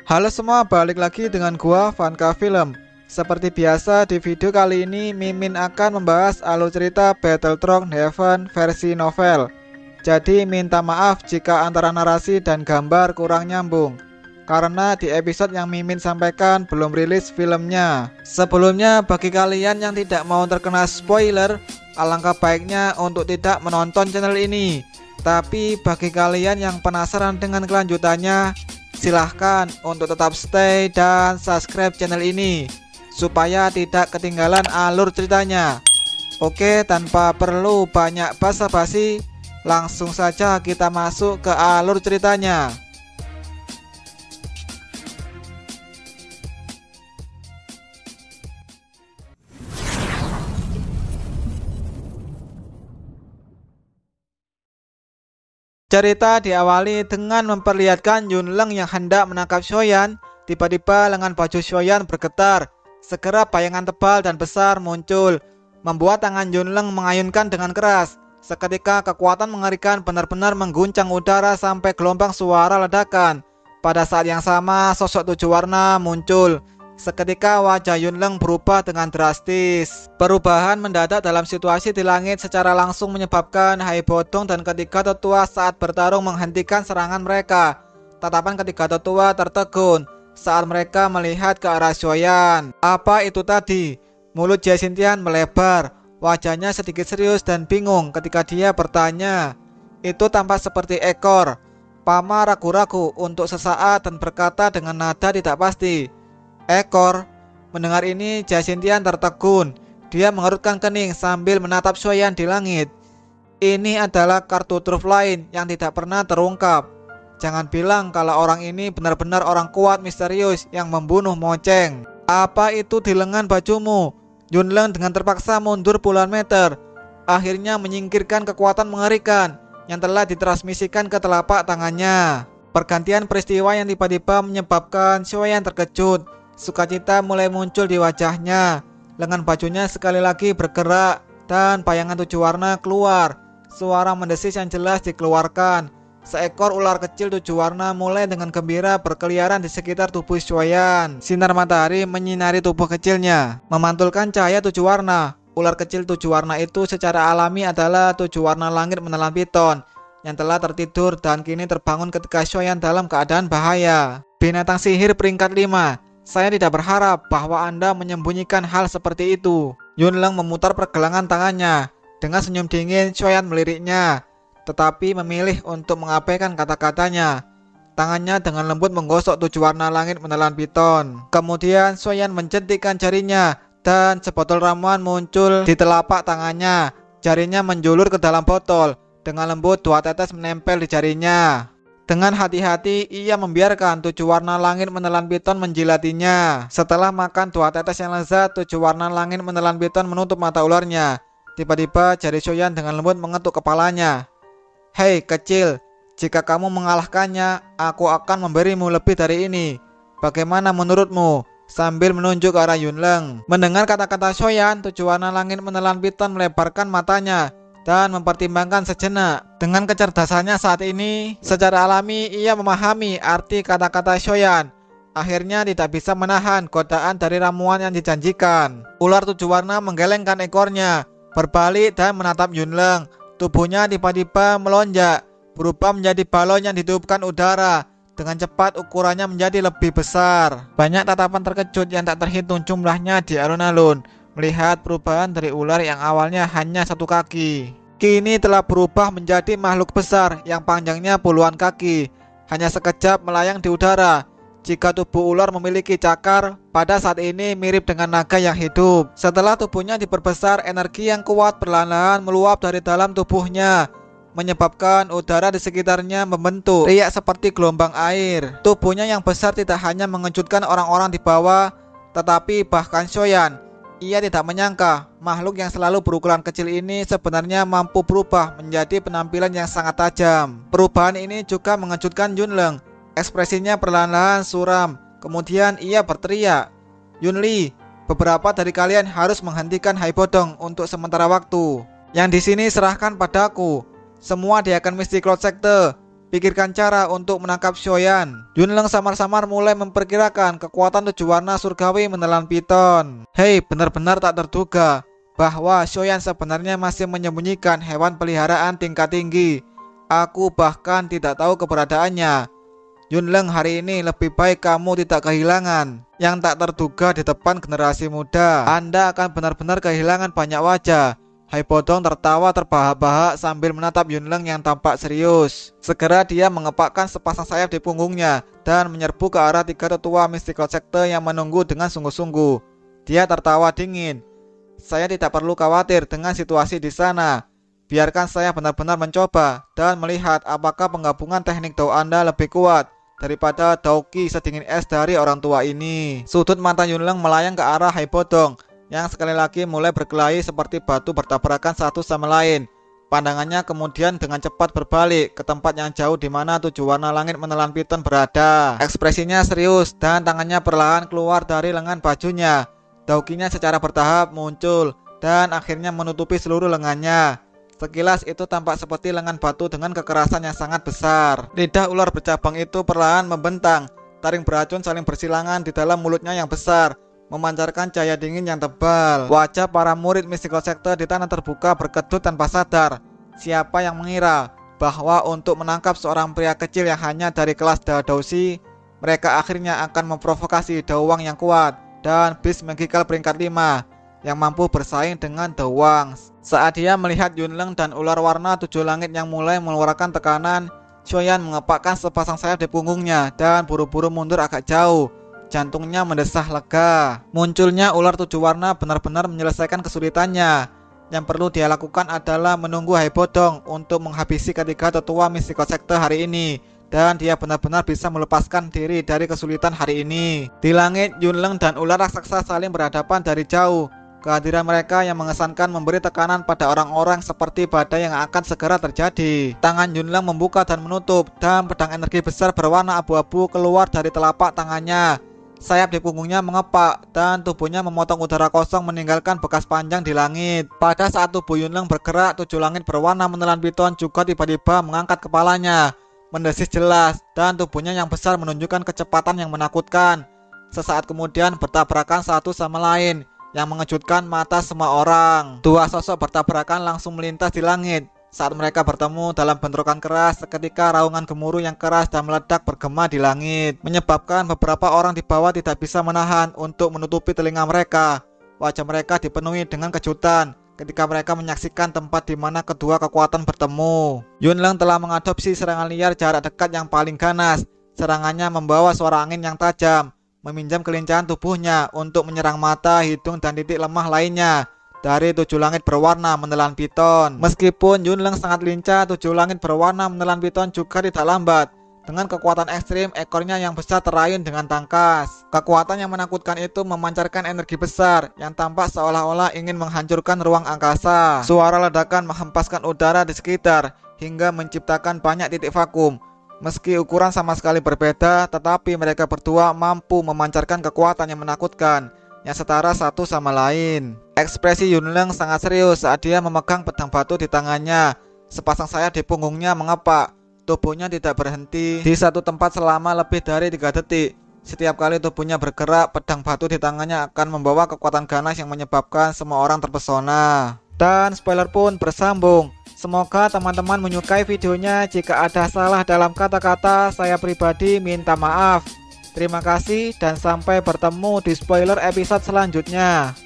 Halo semua, balik lagi dengan gua Vanka Film. Seperti biasa di video kali ini Mimin akan membahas alur cerita Battletron Heaven versi novel. Jadi minta maaf jika antara narasi dan gambar kurang nyambung, karena di episode yang Mimin sampaikan belum rilis filmnya. Sebelumnya bagi kalian yang tidak mau terkena spoiler, alangkah baiknya untuk tidak menonton channel ini. Tapi bagi kalian yang penasaran dengan kelanjutannya, silahkan untuk tetap stay dan subscribe channel ini supaya tidak ketinggalan alur ceritanya. Oke, tanpa perlu banyak basa-basi, langsung saja kita masuk ke alur ceritanya. Cerita diawali dengan memperlihatkan Yunleng yang hendak menangkap Shoyan. Tiba-tiba lengan baju Shoyan bergetar. Segera bayangan tebal dan besar muncul, membuat tangan Yunleng mengayunkan dengan keras. Seketika kekuatan mengerikan benar-benar mengguncang udara sampai gelombang suara ledakan. Pada saat yang sama sosok tujuh warna muncul. Seketika wajah Yunleng berubah dengan drastis. Perubahan mendadak dalam situasi di langit secara langsung menyebabkan Hai Bodong dan ketiga tetua saat bertarung menghentikan serangan mereka. Tatapan ketiga tetua tertegun saat mereka melihat ke arah Shoyan. Apa itu tadi? Mulut Jacintian melebar. Wajahnya sedikit serius dan bingung ketika dia bertanya. Itu tampak seperti ekor. Pama ragu-ragu untuk sesaat dan berkata dengan nada tidak pasti, "Ekor." Mendengar ini Jacintian tertegun. Dia mengerutkan kening sambil menatap Shoyan di langit. Ini adalah kartu truf lain yang tidak pernah terungkap. Jangan bilang kalau orang ini benar-benar orang kuat misterius yang membunuh Moceng. Apa itu di lengan bajumu? Yunleng dengan terpaksa mundur puluhan meter, akhirnya menyingkirkan kekuatan mengerikan yang telah ditransmisikan ke telapak tangannya. Pergantian peristiwa yang tiba-tiba menyebabkan Shoyan terkejut. Sukacita mulai muncul di wajahnya. Lengan bajunya sekali lagi bergerak dan bayangan tujuh warna keluar. Suara mendesis yang jelas dikeluarkan. Seekor ular kecil tujuh warna mulai dengan gembira berkeliaran di sekitar tubuh Shoyan. Sinar matahari menyinari tubuh kecilnya, memantulkan cahaya tujuh warna. Ular kecil tujuh warna itu secara alami adalah tujuh warna langit menelan piton yang telah tertidur dan kini terbangun ketika Shoyan dalam keadaan bahaya. Binatang sihir peringkat 5. Saya tidak berharap bahwa Anda menyembunyikan hal seperti itu. Yunleng memutar pergelangan tangannya. Dengan senyum dingin Shoyan meliriknya, tetapi memilih untuk mengabaikan kata-katanya. Tangannya dengan lembut menggosok tujuh warna langit menelan piton. Kemudian Shoyan menjentikkan jarinya dan sebotol ramuan muncul di telapak tangannya. Jarinya menjulur ke dalam botol. Dengan lembut dua tetes menempel di jarinya. Dengan hati-hati ia membiarkan tujuh warna langit menelan piton menjilatinya. Setelah makan dua tetes yang lezat, tujuh warna langit menelan piton menutup mata ularnya. Tiba-tiba jari Shoyan dengan lembut mengetuk kepalanya. "Hei kecil, jika kamu mengalahkannya, aku akan memberimu lebih dari ini. Bagaimana menurutmu?" Sambil menunjuk ke arah Yunleng. Mendengar kata-kata Shoyan, tujuh warna langit menelan piton melebarkan matanya dan mempertimbangkan sejenak. Dengan kecerdasannya saat ini, secara alami ia memahami arti kata-kata Shoyan. Akhirnya tidak bisa menahan godaan dari ramuan yang dijanjikan. Ular tujuh warna menggelengkan ekornya, berbalik dan menatap Yunleng. Tubuhnya tiba-tiba melonjak, berubah menjadi balon yang ditiupkan udara. Dengan cepat ukurannya menjadi lebih besar. Banyak tatapan terkejut yang tak terhitung jumlahnya di alun-alun melihat perubahan dari ular yang awalnya hanya satu kaki. Kini telah berubah menjadi makhluk besar yang panjangnya puluhan kaki. Hanya sekejap melayang di udara. Jika tubuh ular memiliki cakar, pada saat ini mirip dengan naga yang hidup. Setelah tubuhnya diperbesar, energi yang kuat perlahan-lahan meluap dari dalam tubuhnya, menyebabkan udara di sekitarnya membentuk riak seperti gelombang air. Tubuhnya yang besar tidak hanya mengejutkan orang-orang di bawah, tetapi bahkan Shoyan. Ia tidak menyangka makhluk yang selalu berukuran kecil ini sebenarnya mampu berubah menjadi penampilan yang sangat tajam. Perubahan ini juga mengejutkan Yunleng. Ekspresinya perlahan-lahan suram. Kemudian ia berteriak, "Yunli, beberapa dari kalian harus menghentikan Hai Bodong untuk sementara waktu. Yang di sini serahkan padaku. Semua di akan Misty Cloud Sector Pikirkan cara untuk menangkap Shoyan. Yunleng samar-samar mulai memperkirakan kekuatan 7 warna surgawi menelan piton. Hei, benar-benar tak terduga bahwa Shoyan sebenarnya masih menyembunyikan hewan peliharaan tingkat tinggi. Aku bahkan tidak tahu keberadaannya. Yunleng, hari ini lebih baik kamu tidak kehilangan yang tak terduga di depan generasi muda. Anda akan benar-benar kehilangan banyak wajah. Haibodong tertawa terbahak-bahak sambil menatap Yunleng yang tampak serius. Segera dia mengepakkan sepasang sayap di punggungnya dan menyerbu ke arah 3 tetua Mystical Sector yang menunggu dengan sungguh-sungguh. Dia tertawa dingin. Saya tidak perlu khawatir dengan situasi di sana. Biarkan saya benar-benar mencoba dan melihat apakah penggabungan teknik Dao Anda lebih kuat daripada Dao Qi sedingin es dari orang tua ini. Sudut mata Yunleng melayang ke arah Haibodong yang sekali lagi mulai berkelahi seperti batu bertabrakan satu sama lain. Pandangannya kemudian dengan cepat berbalik ke tempat yang jauh di mana 7 warna langit menelan piton berada. Ekspresinya serius dan tangannya perlahan keluar dari lengan bajunya. Dao Qi-nya secara bertahap muncul dan akhirnya menutupi seluruh lengannya. Sekilas itu tampak seperti lengan batu dengan kekerasan yang sangat besar. Lidah ular bercabang itu perlahan membentang. Taring beracun saling bersilangan di dalam mulutnya yang besar, memancarkan cahaya dingin yang tebal. Wajah para murid Mystical Sector di tanah terbuka berkedut tanpa sadar. Siapa yang mengira bahwa untuk menangkap seorang pria kecil yang hanya dari kelas Dadoushi, mereka akhirnya akan memprovokasi Dawang yang kuat dan Beast Magical peringkat 5 yang mampu bersaing dengan Dawang. Saat dia melihat Yunleng dan ular warna 7 langit yang mulai mengeluarkan tekanan, Shoyan mengepakkan sepasang sayap di punggungnya dan buru-buru mundur agak jauh. Jantungnya mendesah lega. Munculnya ular 7 warna benar-benar menyelesaikan kesulitannya. Yang perlu dia lakukan adalah menunggu Haibodong untuk menghabisi ketiga tetua Mystical Sector hari ini. Dan dia benar-benar bisa melepaskan diri dari kesulitan hari ini. Di langit, Yunleng dan ular raksasa saling berhadapan dari jauh. Kehadiran mereka yang mengesankan memberi tekanan pada orang-orang seperti badai yang akan segera terjadi. Tangan Yunleng membuka dan menutup, dan pedang energi besar berwarna abu-abu keluar dari telapak tangannya. Sayap di punggungnya mengepak, dan tubuhnya memotong udara kosong meninggalkan bekas panjang di langit. Pada saat tubuh Yunleng bergerak, 7 langit berwarna menelan piton juga tiba-tiba mengangkat kepalanya, mendesis jelas, dan tubuhnya yang besar menunjukkan kecepatan yang menakutkan. Sesaat kemudian bertabrakan satu sama lain, yang mengejutkan mata semua orang. 2 sosok bertabrakan langsung melintas di langit. Saat mereka bertemu dalam bentrokan keras, seketika raungan gemuruh yang keras dan meledak bergema di langit, menyebabkan beberapa orang di bawah tidak bisa menahan untuk menutupi telinga mereka. Wajah mereka dipenuhi dengan kejutan ketika mereka menyaksikan tempat di mana kedua kekuatan bertemu. Yunleng telah mengadopsi serangan liar jarak dekat yang paling ganas. Serangannya membawa suara angin yang tajam, meminjam kelincahan tubuhnya untuk menyerang mata, hidung, dan titik lemah lainnya dari 7 langit berwarna menelan piton. Meskipun Yunleng sangat lincah, 7 langit berwarna menelan piton juga tidak lambat. Dengan kekuatan ekstrim, ekornya yang besar terayun dengan tangkas. Kekuatan yang menakutkan itu memancarkan energi besar yang tampak seolah-olah ingin menghancurkan ruang angkasa. Suara ledakan menghempaskan udara di sekitar hingga menciptakan banyak titik vakum. Meski ukuran sama sekali berbeda, tetapi mereka berdua mampu memancarkan kekuatan yang menakutkan yang setara satu sama lain. Ekspresi Yunleng sangat serius saat dia memegang pedang batu di tangannya. Sepasang sayap di punggungnya mengepak. Tubuhnya tidak berhenti di satu tempat selama lebih dari 3 detik. Setiap kali tubuhnya bergerak, pedang batu di tangannya akan membawa kekuatan ganas yang menyebabkan semua orang terpesona. Dan spoiler pun bersambung. Semoga teman-teman menyukai videonya. Jika ada salah dalam kata-kata, saya pribadi minta maaf. Terima kasih dan sampai bertemu di spoiler episode selanjutnya.